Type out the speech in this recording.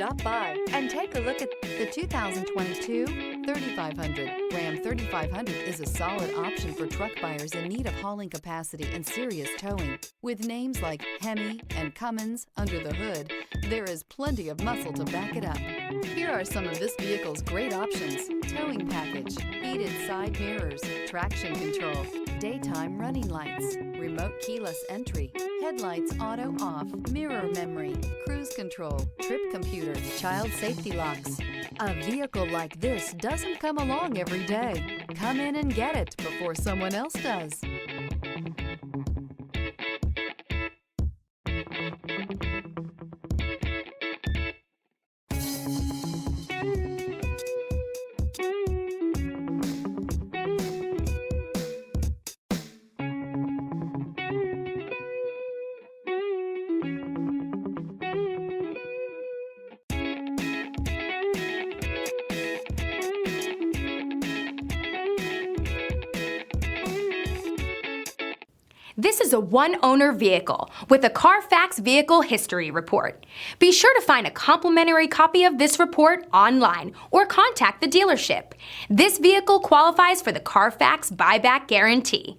Stop by and take a look at the 2022 3500. Ram 3500 is a solid option for truck buyers in need of hauling capacity and serious towing. With names like Hemi and Cummins under the hood, there is plenty of muscle to back it up. Here are some of this vehicle's great options: towing package, heated side mirrors, traction control, daytime running lights, remote keyless entry, headlights auto off, mirror memory, cruise control, trip computer, child safety locks. A vehicle like this doesn't come along every day. Come in and get it before someone else does. This is a one-owner vehicle with a Carfax Vehicle History Report. Be sure to find a complimentary copy of this report online or contact the dealership. This vehicle qualifies for the Carfax Buyback Guarantee.